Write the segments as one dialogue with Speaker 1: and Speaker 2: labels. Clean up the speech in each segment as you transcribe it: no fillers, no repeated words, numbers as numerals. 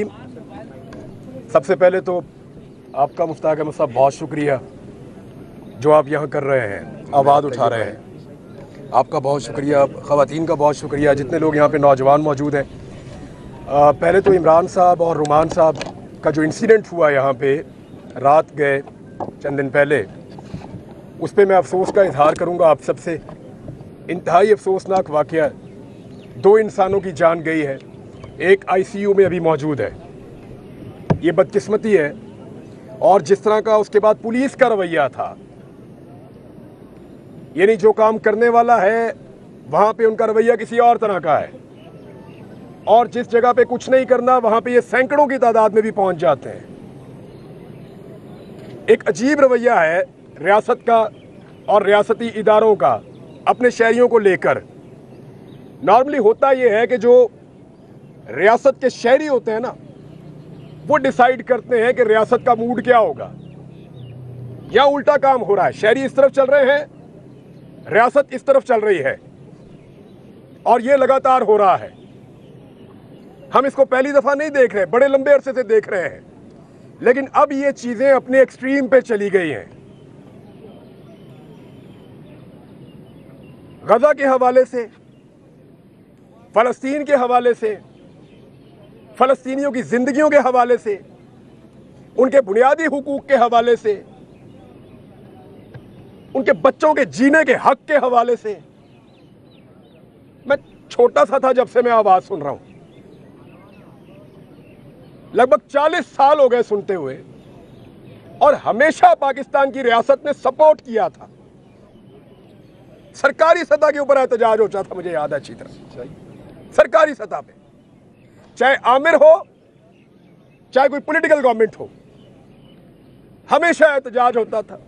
Speaker 1: सबसे पहले तो आपका मुश्ताक अहमद साहब बहुत शुक्रिया जो आप यहाँ कर रहे हैं, आवाज़ उठा रहे हैं। आपका बहुत शुक्रिया, ख़वातीन का बहुत शुक्रिया, जितने लोग यहाँ पे नौजवान मौजूद हैं। पहले तो इमरान साहब और रुमान साहब का जो इंसिडेंट हुआ यहाँ पे रात गए चंद दिन पहले, उस पर मैं अफसोस का इजहार करूँगा आप सबसे। इंतहाई अफसोसनाक वाक़या, 2 इंसानों की जान गई है, एक ICU में अभी मौजूद है। ये बदकिस्मती है। और जिस तरह का उसके बाद पुलिस का रवैया था, यानी जो काम करने वाला है वहाँ पे उनका रवैया किसी और तरह का है, और जिस जगह पे कुछ नहीं करना वहाँ पे ये सैकड़ों की तादाद में भी पहुँच जाते हैं। एक अजीब रवैया है रियासत का और रियासती इदारों का अपने शहरियों को लेकर। नॉर्मली होता ये है कि जो रियासत के शहरी होते हैं ना, वो डिसाइड करते हैं कि रियासत का मूड क्या होगा। या उल्टा काम हो रहा है, शहरी इस तरफ चल रहे हैं, रियासत इस तरफ चल रही है, और ये लगातार हो रहा है। हम इसको पहली दफा नहीं देख रहे, बड़े लंबे अरसे से देख रहे हैं, लेकिन अब ये चीजें अपने एक्सट्रीम पे चली गई हैं। गजा के हवाले से, फलस्तीन के हवाले से, फलस्तीनियों की जिंदगियों के हवाले से, उनके बुनियादी हुकूक के हवाले से, उनके बच्चों के जीने के हक के हवाले से। मैं छोटा सा था जब से मैं आवाज सुन रहा हूं, लगभग 40 साल हो गए सुनते हुए, और हमेशा पाकिस्तान की रियासत ने सपोर्ट किया था। सरकारी सतह के ऊपर एहतजाज होता था, मुझे याद है अच्छी तरह, सरकारी सतह पे, चाहे आमिर हो चाहे कोई पॉलिटिकल गवर्नमेंट हो, हमेशा एहतजाज होता था।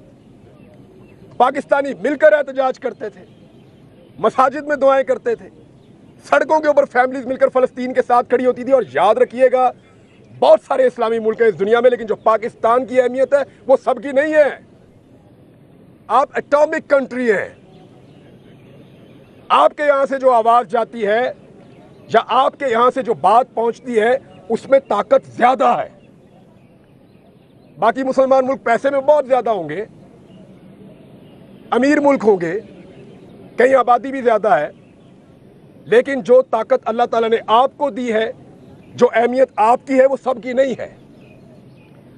Speaker 1: पाकिस्तानी मिलकर एहतजाज करते थे, मसाजिद में दुआएं करते थे, सड़कों के ऊपर फैमिलीज मिलकर फलस्तीन के साथ खड़ी होती थी। और याद रखिएगा, बहुत सारे इस्लामी मुल्क हैं इस दुनिया में, लेकिन जो पाकिस्तान की अहमियत है वो सबकी नहीं है। आप एटॉमिक कंट्री हैं। आपके यहां से जो आवाज जाती है या आपके यहां से जो बात पहुंचती है, उसमें ताकत ज्यादा है। बाकी मुसलमान मुल्क पैसे में बहुत ज्यादा होंगे, अमीर मुल्क होंगे, कहीं आबादी भी ज्यादा है, लेकिन जो ताकत अल्लाह ताला ने आपको दी है, जो अहमियत आपकी है, वो सबकी नहीं है।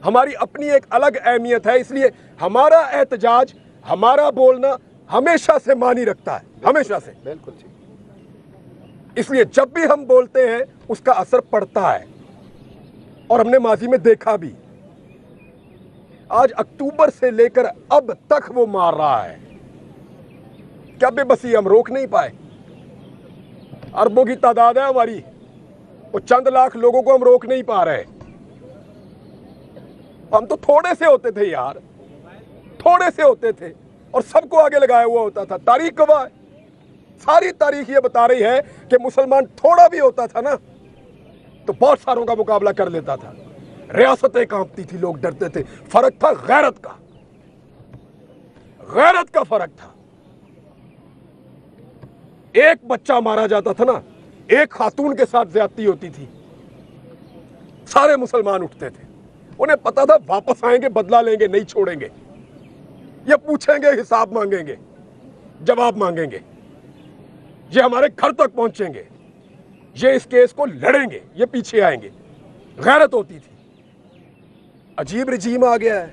Speaker 1: हमारी अपनी एक अलग अहमियत है। इसलिए हमारा एहतजाज, हमारा बोलना हमेशा से मानी रखता है, हमेशा से।
Speaker 2: बिल्कुल ठीक।
Speaker 1: इसलिए जब भी हम बोलते हैं उसका असर पड़ता है, और हमने माजी में देखा भी। आज अक्टूबर से लेकर अब तक वो मार रहा है। क्या बेबसी, हम रोक नहीं पाए? अरबों की तादाद है हमारी, वो चंद लाख लोगों को हम रोक नहीं पा रहे। हम तो थोड़े से होते थे यार, थोड़े से होते थे और सबको आगे लगाया हुआ होता था। तारीख गवाह है, सारी तारीख ये बता रही है कि मुसलमान थोड़ा भी होता था ना तो बहुत सारों का मुकाबला कर लेता था। रियासतें कांपती थी, लोग डरते थे। फर्क था गैरत का, गैरत का फर्क था। एक बच्चा मारा जाता था ना, एक खातून के साथ ज्यादती होती थी, सारे मुसलमान उठते थे। उन्हें पता था वापस आएंगे, बदला लेंगे, नहीं छोड़ेंगे। ये पूछेंगे, हिसाब मांगेंगे, जवाब मांगेंगे, ये हमारे घर तक पहुंचेंगे, ये इस केस को लड़ेंगे, ये पीछे आएंगे। गैरत होती थी। अजीब रजीम आ गया है।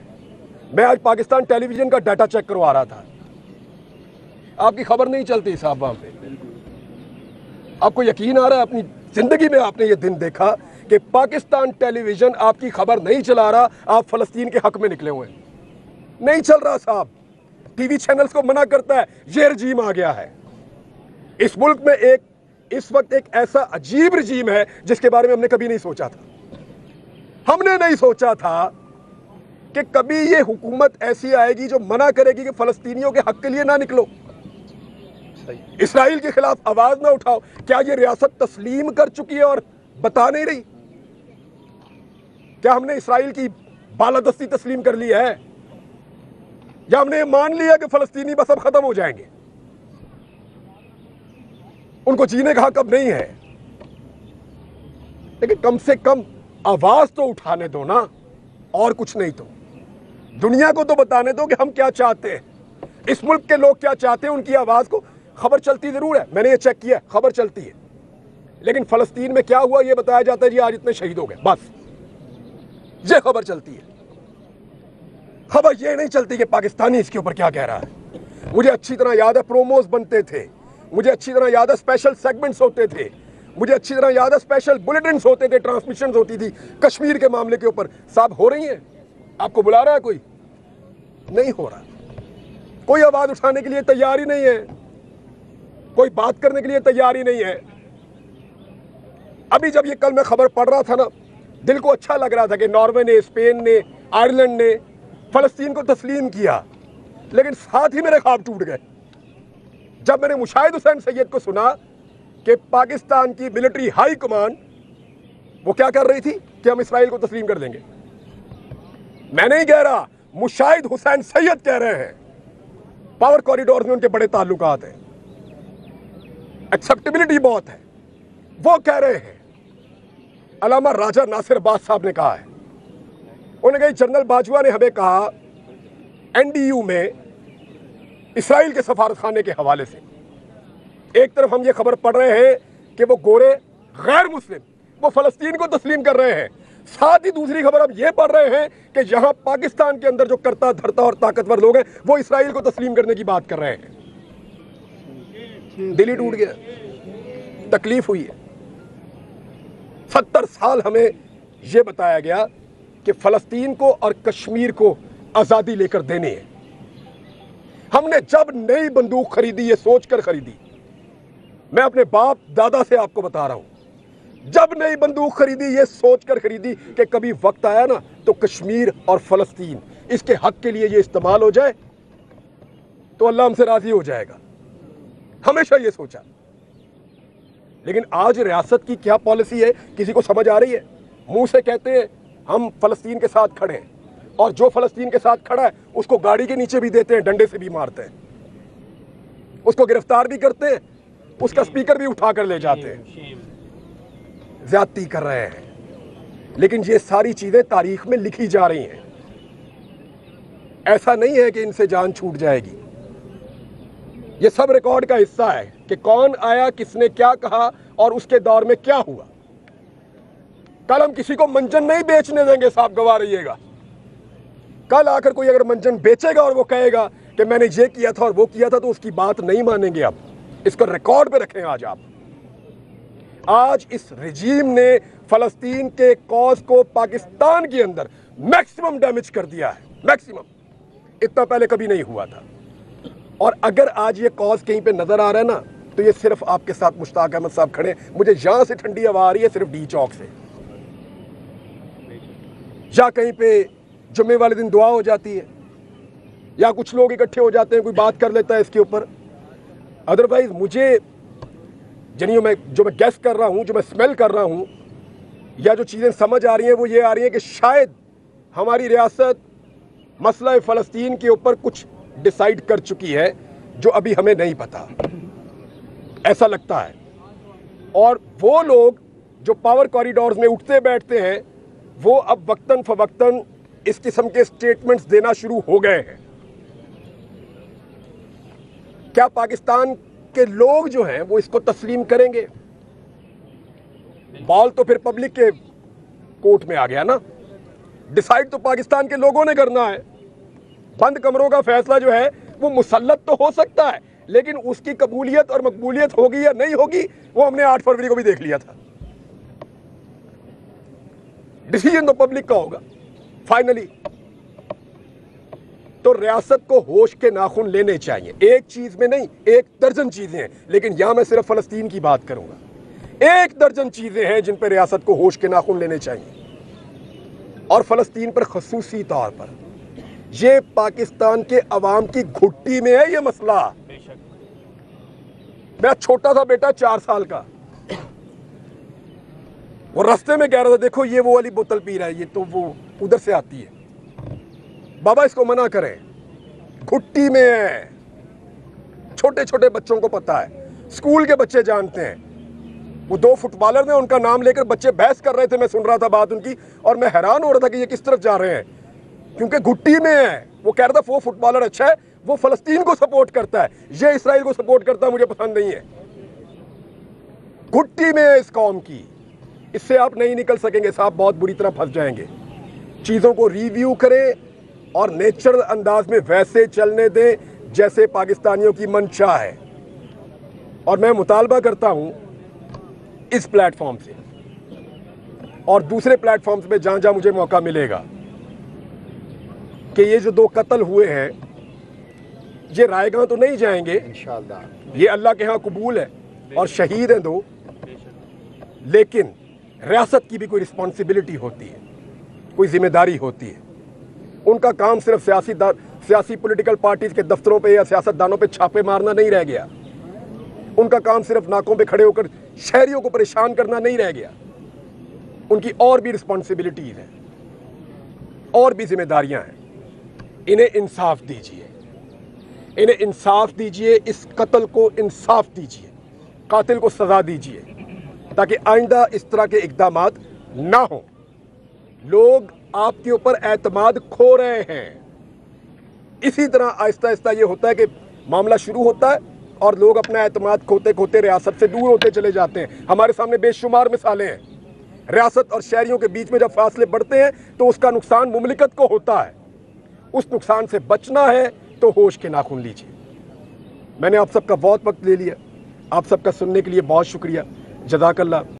Speaker 1: मैं आज पाकिस्तान टेलीविजन का डाटा चेक करवा रहा था, आपकी खबर नहीं चलती साहब वहां पे। आपको यकीन आ रहा है, अपनी जिंदगी में आपने ये दिन देखा कि पाकिस्तान टेलीविजन आपकी खबर नहीं चला रहा, आप फलस्तीन के हक में निकले हुए हैं? नहीं चल रहा साहब। टीवी चैनल्स को मना करता है। ये रजीम आ गया है इस मुल्क में। इस वक्त एक ऐसा अजीब रजीम है जिसके बारे में हमने कभी नहीं सोचा था। हमने नहीं सोचा था कि कभी ये हुकूमत ऐसी आएगी जो मना करेगी कि फलस्तीनियों के हक के लिए ना निकलो, इसराइल के खिलाफ आवाज ना उठाओ। क्या ये रियासत तस्लीम कर चुकी है और बता नहीं रही? क्या हमने इसराइल की बालादस्ती तस्लीम कर ली है, या हमने मान लिया कि फलस्तीनी बस अब खत्म हो जाएंगे, उनको जीने का हक अब नहीं है? लेकिन कम से कम आवाज तो उठाने दो ना, और कुछ नहीं तो दुनिया को तो बताने दो कि हम क्या चाहते हैं, इस मुल्क के लोग क्या चाहते हैं, उनकी आवाज को। खबर चलती जरूर है, मैंने ये चेक किया, खबर चलती है, लेकिन फलस्तीन में क्या हुआ ये बताया जाता है जी आज इतने शहीद हो गए, बस ये खबर चलती है। खबर ये नहीं चलती कि पाकिस्तानी इसके ऊपर क्या कह रहा है। मुझे अच्छी तरह याद है प्रोमोज बनते थे, मुझे अच्छी तरह याद है स्पेशल सेगमेंट्स होते थे, मुझे अच्छी तरह याद है स्पेशल बुलेटिन्स होते थे, ट्रांसमिशंस होती थी कश्मीर के मामले के ऊपर। साहब हो रही है, आपको बुला रहा है कोई? नहीं हो रहा, कोई आवाज उठाने के लिए तैयार ही नहीं है, कोई बात करने के लिए तैयार ही नहीं है। अभी जब ये कल मैं खबर पढ़ रहा था ना, दिल को अच्छा लग रहा था कि नॉर्वे ने, स्पेन ने, आयरलैंड ने फलस्तीन को तस्लीम किया, लेकिन साथ ही मेरे ख्वाब टूट गए जब मैंने मुशाहिद हुसैन सैयद को सुना कि पाकिस्तान की मिलिट्री हाई कमान वो क्या कर रही थी कि हम इसराइल को तस्लीम कर देंगे। मैं नहीं कह रहा, मुशाहिद हुसैन सैयद कह रहे हैं। पावर कॉरिडोर में उनके बड़े ताल्लुकात हैं, एक्सेप्टेबिलिटी बहुत है, वो कह रहे हैं। अलामा राजा नासिर बाज साहब ने कहा है, उन्होंने कहा जनरल बाजवा ने हमें कहा एनडीयू में इसराइल के सफारतखाने के हवाले से, एक तरफ हम ये खबर पढ़ रहे हैं कि वो गोरे गैर मुस्लिम वो फलस्तीन को तस्लीम कर रहे हैं, साथ ही दूसरी खबर हम ये पढ़ रहे हैं कि यहां पाकिस्तान के अंदर जो करता धरता और ताकतवर लोग हैं वो इसराइल को तस्लीम करने की बात कर रहे हैं। दिल ही टूट गया, तकलीफ हुई है। 70 साल हमें यह बताया गया कि फलस्तीन को और कश्मीर को आजादी लेकर देनी है। हमने जब नई बंदूक खरीदी ये सोचकर खरीदी, मैं अपने बाप दादा से आपको बता रहा हूं, जब नई बंदूक खरीदी ये सोचकर खरीदी कि कभी वक्त आया ना तो कश्मीर और फलस्तीन इसके हक के लिए ये इस्तेमाल हो जाए तो अल्लाह हमसे राजी हो जाएगा। हमेशा ये सोचा, लेकिन आज रियासत की क्या पॉलिसी है किसी को समझ आ रही है? मुंह से कहते हैं हम फलस्तीन के साथ खड़े हैं, और जो फलस्तीन के साथ खड़ा है उसको गाड़ी के नीचे भी देते हैं, डंडे से भी मारते हैं, उसको गिरफ्तार भी करते हैं, उसका स्पीकर भी उठा कर ले जाते हैं, ज्यादती कर रहे हैं। लेकिन ये सारी चीजें तारीख में लिखी जा रही हैं। ऐसा नहीं है कि इनसे जान छूट जाएगी, ये सब रिकॉर्ड का हिस्सा है कि कौन आया, किसने क्या कहा और उसके दौर में क्या हुआ। कल हम किसी को मंजन नहीं बेचने देंगे, साहब गवाह रहिएगा। कल आकर कोई अगर मंजन बेचेगा और वो कहेगा कि मैंने ये किया था और वो किया था, तो उसकी बात नहीं मानेंगे। अब इसको रिकॉर्ड पे रखें। आज इस रिजीम ने फलस्तीन के कॉज को पाकिस्तान के अंदर मैक्सिमम डैमेज कर दिया है, मैक्सिमम। इतना पहले कभी नहीं हुआ था। और अगर आज ये कॉज कहीं पे नजर आ रहा है ना, तो ये सिर्फ आपके साथ मुश्ताक अहमद साहब खड़े। मुझे यहां से ठंडी हवा आ रही है सिर्फ डी चौक से, या कहीं पे जुम्मे वाले दिन दुआ हो जाती है, या कुछ लोग इकट्ठे हो जाते हैं, कोई बात कर लेता है इसके ऊपर। अदरवाइज मुझे जो मैं गेस कर रहा हूं, जो मैं स्मेल कर रहा हूं, या जो चीजें समझ आ रही हैं वो ये आ रही है कि शायद हमारी रियासत मसला फलस्तीन के ऊपर कुछ डिसाइड कर चुकी है जो अभी हमें नहीं पता, ऐसा लगता है। और वो लोग जो पावर कॉरिडोर्स में उठते बैठते हैं वो अब वक्तन फवक्तन इस किस्म के स्टेटमेंट्स देना शुरू हो गए हैं। क्या पाकिस्तान के लोग जो हैं वो इसको तस्लीम करेंगे? बॉल तो फिर पब्लिक के कोर्ट में आ गया ना। डिसाइड तो पाकिस्तान के लोगों ने करना है। बंद कमरों का फैसला जो है वो मुसल्लत तो हो सकता है, लेकिन उसकी कबूलियत और मकबूलियत होगी या नहीं होगी वो हमने 8 फरवरी को भी देख लिया था। डिसीजन तो पब्लिक का होगा फाइनली। तो रियासत को होश के नाखून लेने चाहिए। एक चीज में नहीं, 1 दर्जन चीजें हैं, लेकिन यहां मैं सिर्फ फलस्तीन की बात करूंगा। 1 दर्जन चीजें हैं जिन पर रियासत को होश के नाखून लेने चाहिए। और फलस्तीन पर खसूसी तौर पर ये पाकिस्तान के अवाम की घुट्टी में है ये मसला। मेरा छोटा सा बेटा 4 साल का, वो रास्ते में कह रहा था देखो ये वो वाली बोतल पी रहा है, ये तो वो उधर से आती है, बाबा इसको मना करें, घुट्टी में है। छोटे छोटे बच्चों को पता है, स्कूल के बच्चे जानते हैं। وہ دو فٹبالر نے ان کا نام لے کر بچے بحث کر رہے تھے, میں سن رہا تھا بات ان کی, اور میں حیران ہو رہا تھا کہ یہ کس طرف جا رہے ہیں, کیونکہ گھٹی میں ہے. وہ کہہ رہا تھا وہ فٹبالر اچھا ہے, وہ فلسطین کو سپورٹ کرتا ہے, یہ اسرائیل کو سپورٹ کرتا ہے, مجھے پسند نہیں ہے. گھٹی میں ہے اس قوم کی, اس سے آپ نہیں نکل سکیں گے صاحب, بہت بری طرح پھنس جائیں گے. چیزوں کو ریویو کریں اور نیچرل انداز میں ویسے چلنے دیں جیسے پاکستانیوں کی منشا ہے. اور میں مطالبہ کرتا ہوں اس پلیٹ فارم سے اور دوسرے پلیٹ فارمز پہ جہاں جہاں مجھے موقع ملے گا کہ یہ جو 2 قتل ہوئے ہیں یہ رائے گاہ تو نہیں جائیں گے انشاءاللہ, یہ اللہ کے ہاں قبول ہے اور شہید ہیں 2, لیکن ریاست کی بھی کوئی رسپانسبلٹی ہوتی ہے, کوئی ذمہ داری ہوتی ہے. ان کا کام صرف سیاسی پولیٹیکل پارٹیز کے دفتروں پہ یا سیاستدانوں پہ چھاپے مارنا نہیں رہ گیا. ان کا کام صرف ناکوں پہ کھڑے ہو کر شہریوں کو پریشان کرنا نہیں رہ گیا. ان کی اور بھی رسپانسبلٹیز ہیں, اور بھی ذمہ داریاں ہیں. انہیں انصاف دیجیے, انہیں انصاف دیجیے, اس قتل کو انصاف دیجیے, قاتل کو سزا دیجیے تاکہ آئندہ اس طرح کے اقدامات نہ ہوں. لوگ آپ کے اوپر اعتماد کھو رہے ہیں. اسی طرح آہستہ آہستہ یہ ہوتا ہے کہ معاملہ شروع ہوتا ہے اور لوگ اپنا اعتماد کھوتے کھوتے ریاست سے دور ہوتے چلے جاتے ہیں. ہمارے سامنے بے شمار مثالیں ہیں. ریاست اور شہریوں کے بیچ میں جب فاصلے بڑھتے ہیں تو اس کا نقصان مملکت کو ہوتا ہے. اس نقصان سے بچنا ہے تو ہوش کے ناخن لیجیے. میں نے آپ سب کا بہت وقت لے لیا, آپ سب کا سننے کے لیے بہت شکریہ. جزاک اللہ.